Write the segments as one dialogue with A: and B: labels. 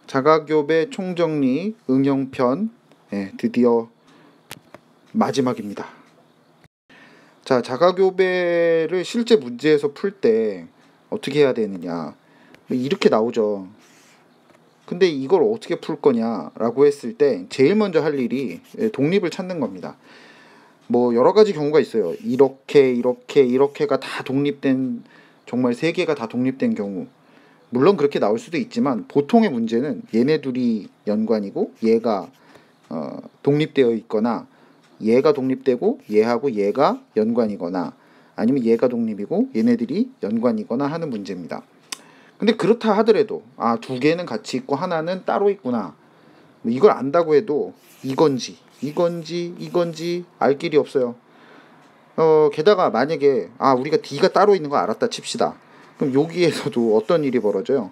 A: 자가교배 총정리 응용편 드디어 마지막입니다. 자, 자가교배를 실제 문제에서 풀 때 어떻게 해야 되느냐 이렇게 나오죠. 근데 이걸 어떻게 풀 거냐 라고 했을 때 제일 먼저 할 일이 독립을 찾는 겁니다. 뭐 여러 가지 경우가 있어요. 이렇게가 다 독립된, 정말 세 개가 다 독립된 경우, 물론 그렇게 나올 수도 있지만 보통의 문제는 얘네 둘이 연관이고 얘가 독립되어 있거나 얘가 독립되고 얘하고 얘가 연관이거나 아니면 얘가 독립이고 얘네들이 연관이거나 하는 문제입니다. 근데 그렇다 하더라도 두 개는 같이 있고 하나는 따로 있구나, 이걸 안다고 해도 이건지 알 길이 없어요. 게다가 만약에 우리가 D가 따로 있는 거 알았다 칩시다. 그럼 여기에서도 어떤 일이 벌어져요?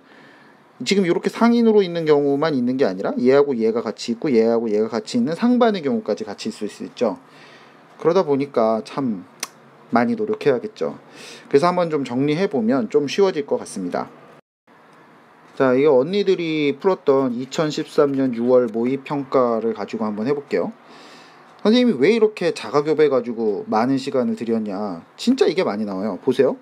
A: 지금 이렇게 상인으로 있는 경우만 있는 게 아니라 얘하고 얘가 같이 있고 얘하고 얘가 같이 있는 상반의 경우까지 같이 있을 수 있죠. 그러다 보니까 참 많이 노력해야겠죠. 그래서 한번 좀 정리해보면 좀 쉬워질 것 같습니다. 자, 이게 언니들이 풀었던 2013년 6월 모의평가를 가지고 한번 해볼게요. 선생님이 왜 이렇게 자가교배 가지고 많은 시간을 들였냐, 진짜 이게 많이 나와요. 보세요.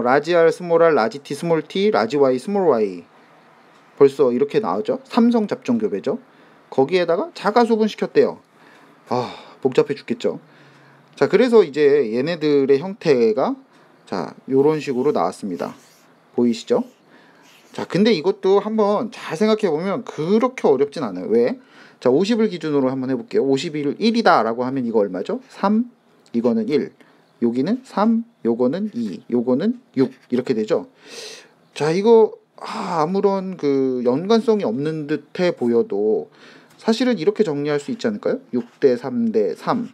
A: 라지 R, 스몰 R, 라지 T, 스몰 T, 라지 Y, 스몰 Y, 벌써 이렇게 나오죠. 삼성 잡종 교배죠. 거기에다가 자가소분 시켰대요. 복잡해 죽겠죠. 자, 그래서 이제 얘네들의 형태가 자 요런 식으로 나왔습니다. 보이시죠? 자, 근데 이것도 한번 잘 생각해 보면 그렇게 어렵진 않아요. 왜? 자, 50을 기준으로 한번 해볼게요. 50을 1이다 라고 하면 이거 얼마죠? 3, 이거는 1, 여기는 3, 요거는 2, 요거는 6 이렇게 되죠. 자, 이거 아무런 그 연관성이 없는 듯해 보여도 사실은 이렇게 정리할 수 있지 않을까요? 6대 3대 3,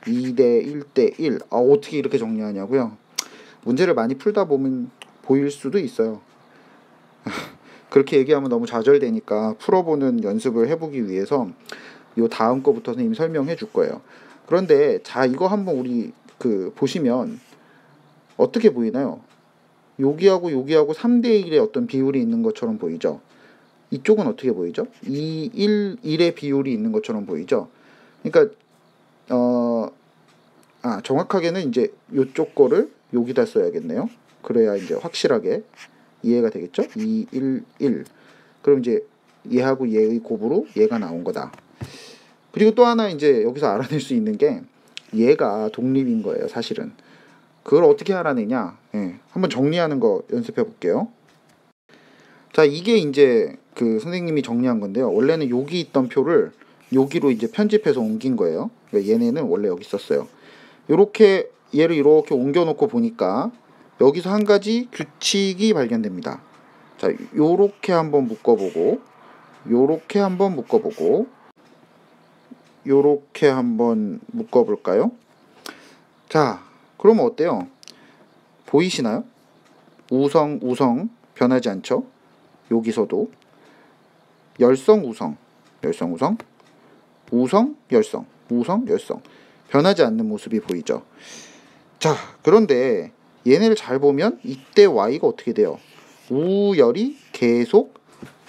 A: 2대 1대 1. 어떻게 이렇게 정리하냐고요? 문제를 많이 풀다 보면 보일 수도 있어요. 그렇게 얘기하면 너무 좌절되니까 풀어보는 연습을 해보기 위해서 요 다음 거부터 선생님이 설명해 줄 거예요. 그런데 자, 이거 한번 우리 보시면 어떻게 보이나요? 여기하고 3대 1의 어떤 비율이 있는 것처럼 보이죠? 이쪽은 어떻게 보이죠? 2, 1, 1의 비율이 있는 것처럼 보이죠? 그러니까 정확하게는 이제 요쪽 거를 여기다 써야겠네요. 그래야 이제 확실하게 이해가 되겠죠? 2, 1, 1. 그럼 이제 얘하고 얘의 곱으로 얘가 나온 거다. 그리고 또 하나 이제 여기서 알아낼 수 있는 게 얘가 독립인 거예요, 사실은. 그걸 어떻게 알아내냐? 한번 정리하는 거 연습해 볼게요. 자, 이게 이제 선생님이 정리한 건데요. 원래는 여기 있던 표를 여기로 이제 편집해서 옮긴 거예요. 그러니까 얘네는 원래 여기 있었어요. 얘를 이렇게 옮겨 놓고 보니까 여기서 한 가지 규칙이 발견됩니다. 자, 요렇게 한번 묶어보고, 요렇게 한번 묶어보고, 요렇게 한번 묶어볼까요? 자, 그러면 어때요? 보이시나요? 우성 변하지 않죠? 여기서도 열성 우성 열성 변하지 않는 모습이 보이죠? 자, 그런데 얘네를 잘 보면 이때 Y가 어떻게 돼요? 우열이 계속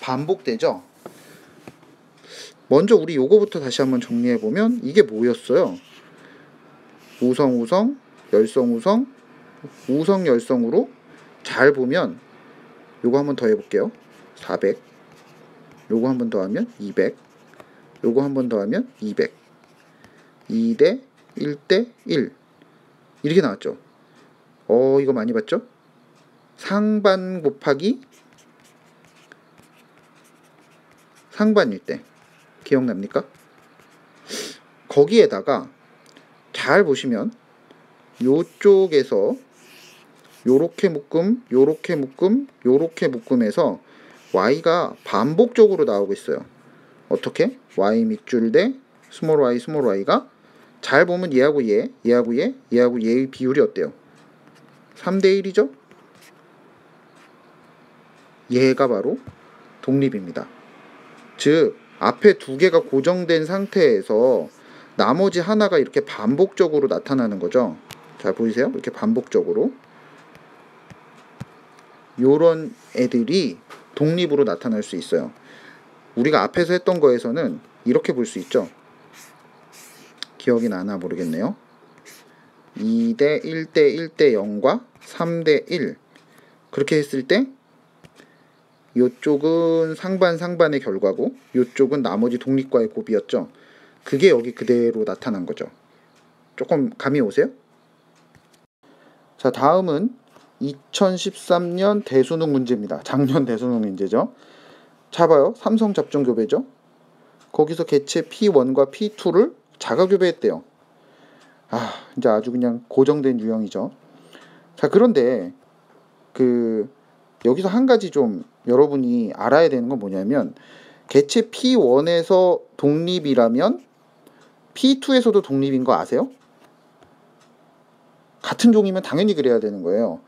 A: 반복되죠? 먼저 우리 요거부터 다시 한번 정리해보면 이게 뭐였어요? 우성 열성으로 잘 보면 요거 한번 더 해볼게요. 400, 요거 한번 더 하면 200, 요거 한번 더 하면 200, 2대 1대 1 이렇게 나왔죠. 이거 많이 봤죠? 상반 곱하기 상반일 때 기억납니까? 거기에다가 잘 보시면 요쪽에서 요렇게 묶음에서 Y가 반복적으로 나오고 있어요. 어떻게? Y 밑줄 대 스몰 y가 잘 보면 얘하고 얘의 비율이 어때요? 3대 1이죠? 얘가 바로 독립입니다. 즉 앞에 두 개가 고정된 상태에서 나머지 하나가 이렇게 반복적으로 나타나는 거죠. 잘 보이세요? 이렇게 반복적으로 요런 애들이 독립으로 나타날 수 있어요. 우리가 앞에서 했던 거에서는 이렇게 볼 수 있죠. 기억이 나나 모르겠네요. 2대 1대 1대 0과 3대 1 그렇게 했을 때 이쪽은 상반의 결과고 이쪽은 나머지 독립과의 곱이었죠. 그게 여기 그대로 나타난 거죠. 조금 감이 오세요? 자, 다음은 2013년 대수능 문제입니다. 작년 대수능 문제죠. 자, 봐요. 삼성 잡종 교배죠. 거기서 개체 P1과 P2를 자가 교배했대요. 이제 아주 그냥 고정된 유형이죠. 자, 그런데 여기서 한 가지 좀 여러분이 알아야 되는 건 뭐냐면, 개체 P1에서 독립이라면 P2에서도 독립인 거 아세요? 같은 종이면 당연히 그래야 되는 거예요.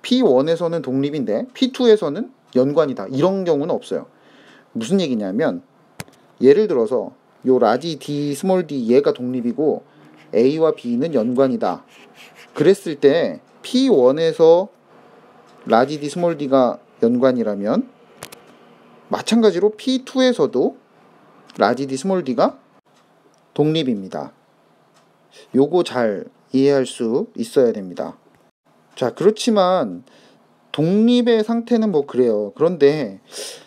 A: P1에서는 독립인데 P2에서는 연관이다. 이런 경우는 없어요. 무슨 얘기냐면, 예를 들어서 요 라지 D, 스몰 d 얘가 독립이고 A와 B는 연관이다. 그랬을 때 P1에서 라지 D, 스몰 d가 연관이라면 마찬가지로 P2에서도 라지 D, 스몰 d가 독립입니다. 요거 잘 이해할 수 있어야 됩니다. 자, 그렇지만 독립의 상태는 뭐 그래요. 그런데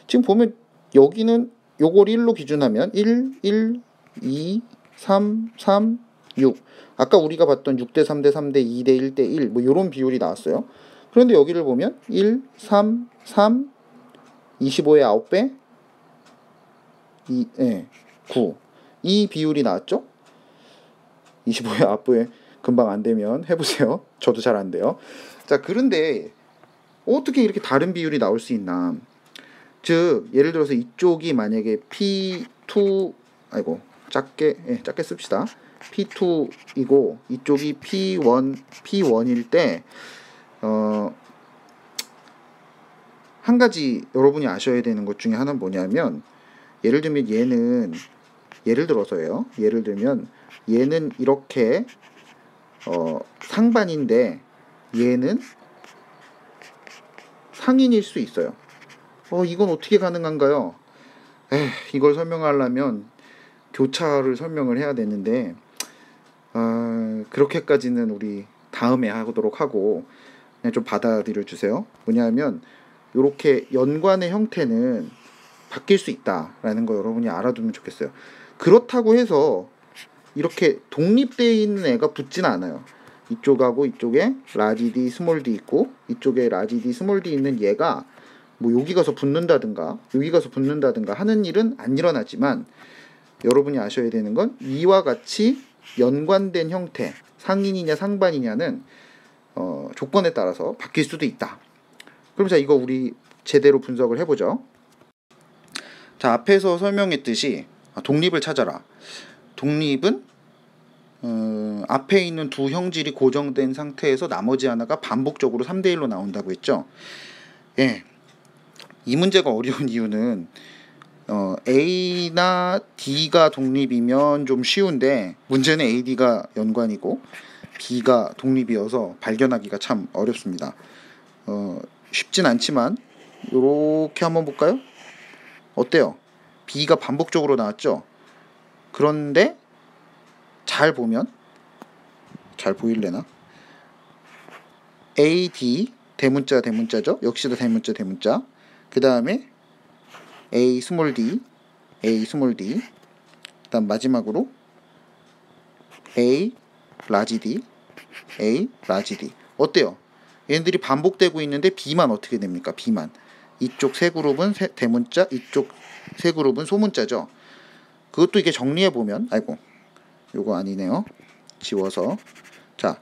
A: 지금 보면 여기는 요걸 1로 기준하면 1, 1, 2, 3, 3, 6 아까 우리가 봤던 6대 3대 3대 2대 1대 1 뭐 요런 비율이 나왔어요. 그런데 여기를 보면 1, 3, 3, 25의 9배 9 이 비율이 나왔죠. 25의 9배 금방 안 되면 해보세요. 저도 잘 안 돼요. 자, 그런데 어떻게 이렇게 다른 비율이 나올 수 있나? 즉 예를 들어서 이쪽이 만약에 P2 작게 씁시다. P2이고 이쪽이 P1일 때 한 가지 여러분이 아셔야 되는 것 중에 하나는 뭐냐면, 예를 들면 예를 들면 얘는 이렇게 상반인데 얘는 상인일 수 있어요. 이건 어떻게 가능한가요? 이걸 설명하려면 교차를 설명을 해야 되는데 그렇게까지는 우리 다음에 하도록 하고 그냥 좀 받아들여 주세요. 뭐냐면 이렇게 연관의 형태는 바뀔 수 있다라는 거 여러분이 알아두면 좋겠어요. 그렇다고 해서 이렇게 독립되어 있는 애가 붙지는 않아요. 이쪽하고 이쪽에 라지 D, 스몰 d 있고 이쪽에 라지 D, 스몰 d 있는 얘가 뭐 여기 가서 붙는다든가 하는 일은 안 일어나지만, 여러분이 아셔야 되는 건 이와 같이 연관된 형태, 상인이냐 상반이냐는 조건에 따라서 바뀔 수도 있다. 그럼 자, 이거 우리 제대로 분석을 해보죠. 자, 앞에서 설명했듯이 독립을 찾아라. 독립은 앞에 있는 두 형질이 고정된 상태에서 나머지 하나가 반복적으로 3대 1로 나온다고 했죠. 이 문제가 어려운 이유는 A나 D가 독립이면 좀 쉬운데 문제는 A, D가 연관이고 B가 독립이어서 발견하기가 참 어렵습니다. 쉽진 않지만 요렇게 한번 볼까요? 어때요? B가 반복적으로 나왔죠? 그런데 잘 보면, 잘 보일래나? A, D 대문자죠? 역시도 대문자. 그 다음에 A 스몰 d, 그 다음 마지막으로 A 라지 D, 어때요? 얘네들이 반복되고 있는데 B만 어떻게 됩니까? B만 이쪽 세 그룹은 대문자, 이쪽 세 그룹은 소문자죠. 그것도 이게 정리해 보면, 요거 아니네요. 지워서. 자,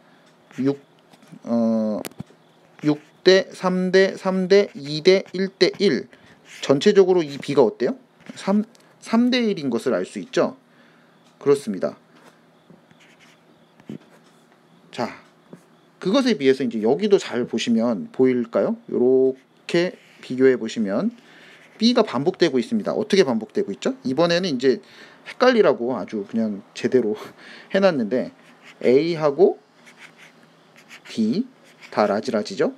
A: 6대 3대 3대 2대 1대 1 전체적으로 이 B가 어때요? 3대 1인 것을 알 수 있죠. 그렇습니다. 자, 그것에 비해서 이제 여기도 잘 보시면 보일까요? 요렇게 비교해 보시면 B가 반복되고 있습니다. 어떻게 반복되고 있죠? 이번에는 이제 헷갈리라고 아주 그냥 제대로 해놨는데 A하고 D 다 라지죠?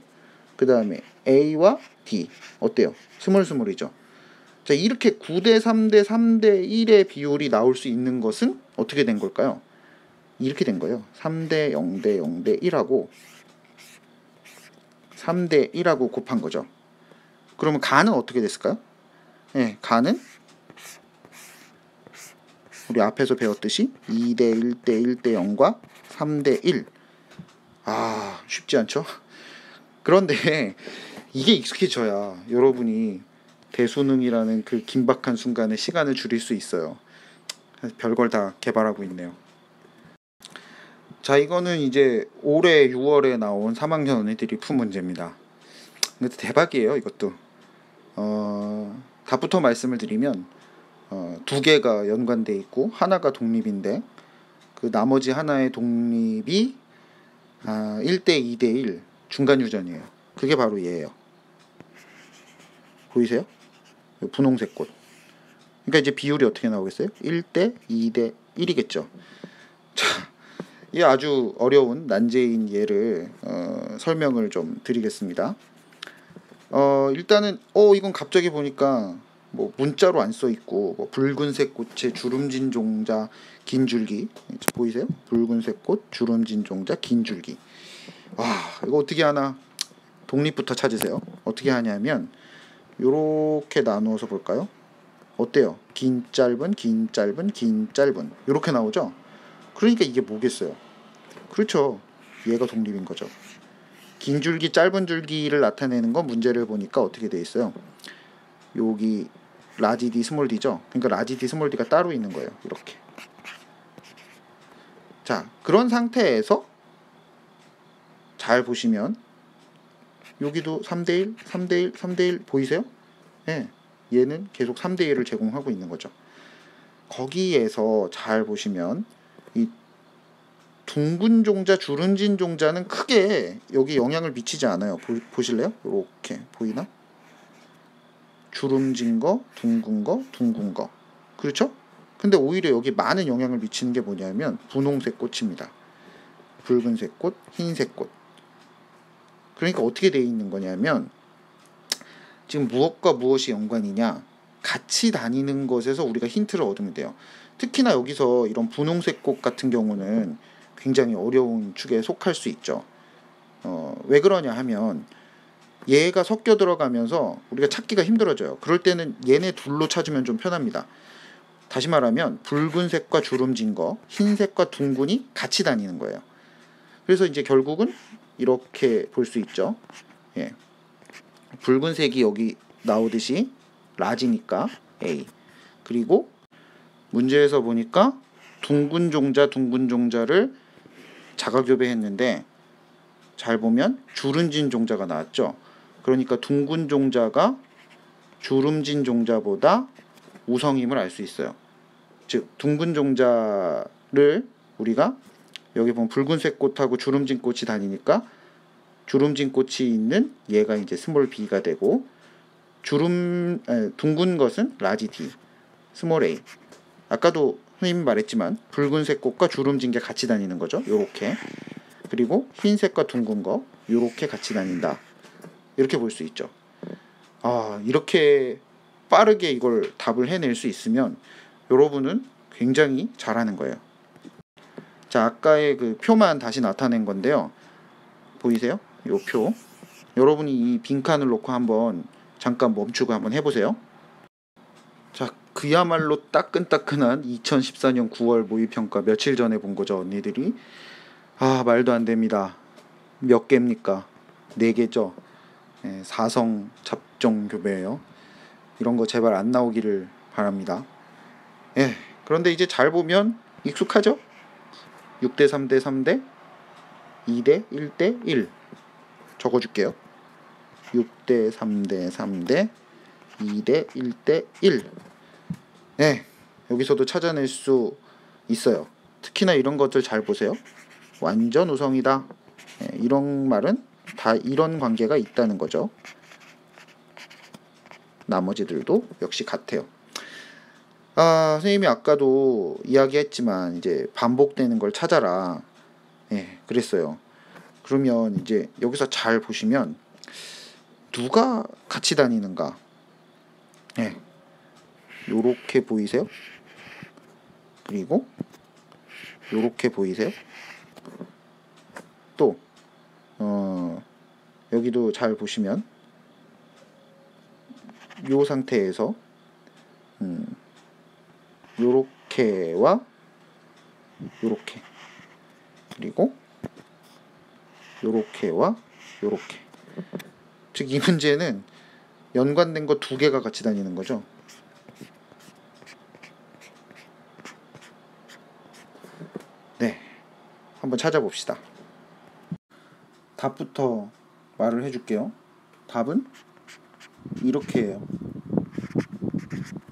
A: 그 다음에 A와 D 어때요? 스물스물이죠. 자, 이렇게 9대 3대 3대 1의 비율이 나올 수 있는 것은 어떻게 된 걸까요? 이렇게 된 거예요. 3대 0대 0대 1하고 3대 1하고 곱한 거죠. 그러면 가는 어떻게 됐을까요? 네, 가는 우리 앞에서 배웠듯이 2대 1대 1대 0과 3대 1. 아, 쉽지 않죠? 그런데 이게 익숙해져야 여러분이 대수능이라는 그 긴박한 순간에 시간을 줄일 수 있어요. 별걸 다 개발하고 있네요. 자, 이거는 이제 올해 6월에 나온 3학년 언니들이 푼 문제입니다. 근데 대박이에요, 이것도. 답부터 말씀을 드리면 두 개가 연관돼 있고 하나가 독립인데 그 나머지 하나의 독립이 1대 2대 1 중간 유전이에요. 그게 바로 얘예요. 보이세요? 분홍색 꽃. 그러니까 이제 비율이 어떻게 나오겠어요? 1대 2대 1이겠죠. 자, 이 아주 어려운 난제인 예를 설명을 좀 드리겠습니다. 일단은 이건 갑자기 보니까 뭐 문자로 안 써 있고 뭐 붉은색 꽃의 주름진 종자 긴 줄기 보이세요? 붉은색 꽃 주름진 종자 긴 줄기. 와, 이거 어떻게 하나? 독립부터 찾으세요. 어떻게 하냐면 요렇게 나누어서 볼까요? 어때요? 긴 짧은 긴 짧은 긴 짧은 요렇게 나오죠? 그러니까 이게 뭐겠어요? 그렇죠. 얘가 독립인 거죠. 긴 줄기 짧은 줄기를 나타내는 건 문제를 보니까 어떻게 돼 있어요? 여기 라지 D 스몰 D죠. 그러니까 라지 D 스몰 D가 따로 있는 거예요. 이렇게. 자, 그런 상태에서 잘 보시면 여기도 3대 1, 3대 1, 3대 1 보이세요? 예. 얘는 계속 3대 1을 제공하고 있는 거죠. 거기에서 잘 보시면 이 둥근 종자, 주름진 종자는 크게 여기 영향을 미치지 않아요. 보실래요? 이렇게 보이나? 주름진 거, 둥근 거, 둥근 거. 그렇죠? 근데 오히려 여기 많은 영향을 미치는 게 뭐냐면 분홍색 꽃입니다. 붉은색 꽃, 흰색 꽃. 그러니까 어떻게 되어 있는 거냐면 지금 무엇과 무엇이 연관이냐? 같이 다니는 것에서 우리가 힌트를 얻으면 돼요. 특히나 여기서 이런 분홍색 꽃 같은 경우는 굉장히 어려운 축에 속할 수 있죠. 왜 그러냐 하면 얘가 섞여 들어가면서 우리가 찾기가 힘들어져요. 그럴 때는 얘네 둘로 찾으면 좀 편합니다. 다시 말하면 붉은색과 주름진 거, 흰색과 둥근이 같이 다니는 거예요. 그래서 이제 결국은 이렇게 볼 수 있죠. 예. 붉은색이 여기 나오듯이 라지니까 A. 그리고 문제에서 보니까 둥근 종자를 자가교배했는데 잘 보면 주름진 종자가 나왔죠. 그러니까 둥근 종자가 주름진 종자보다 우성임을 알 수 있어요. 즉 둥근 종자를 우리가 여기 보면 붉은색 꽃하고 주름진 꽃이 다니니까 주름진 꽃이 있는 얘가 이제 스몰 b가 되고 둥근 것은 라지 D, 스몰 a. 아까도 선생님이 말했지만 붉은색 꽃과 주름진 게 같이 다니는 거죠. 요렇게. 그리고 흰색과 둥근 거 요렇게 같이 다닌다. 이렇게 볼 수 있죠. 이렇게 빠르게 이걸 답을 해낼 수 있으면 여러분은 굉장히 잘하는 거예요. 자, 아까의 그 표만 다시 나타낸 건데요. 보이세요? 요 표. 여러분이 이 빈칸을 놓고 한번 잠깐 멈추고 한번 해보세요. 자, 그야말로 따끈따끈한 2014년 9월 모의평가 며칠 전에 본 거죠, 언니들이. 말도 안 됩니다. 몇 개입니까? 4개죠. 4성 잡종 교배예요. 이런 거 제발 안 나오기를 바랍니다. 그런데 이제 잘 보면 익숙하죠? 6대 3대 3대 2대 1대 1 적어줄게요. 6대 3대 3대 2대 1대 1. 여기서도 찾아낼 수 있어요. 특히나 이런 것들 잘 보세요. 완전 우성이다. 이런 말은 다 이런 관계가 있다는 거죠. 나머지들도 역시 같아요. 선생님이 아까도 이야기했지만 이제 반복되는 걸 찾아라. 그랬어요. 그러면 이제 여기서 잘 보시면 누가 같이 다니는가? 네. 요렇게 보이세요? 그리고 요렇게 보이세요? 또 여기도 잘 보시면 요 상태에서 요렇게와 요렇게, 그리고 요렇게와 요렇게. 즉 이 문제는 연관된 거 두 개가 같이 다니는 거죠. 네, 한번 찾아봅시다. 답부터 말을 해줄게요. 답은 이렇게 해요.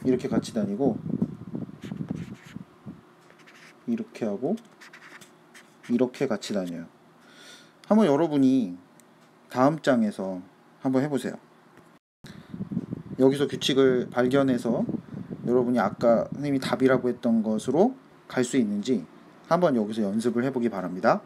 A: 이렇게 같이 다니고, 이렇게 하고, 이렇게 같이 다녀요. 한번 여러분이 다음 장에서 한번 해보세요. 여기서 규칙을 발견해서 여러분이 아까 선생님이 답이라고 했던 것으로 갈 수 있는지 한번 여기서 연습을 해보기 바랍니다.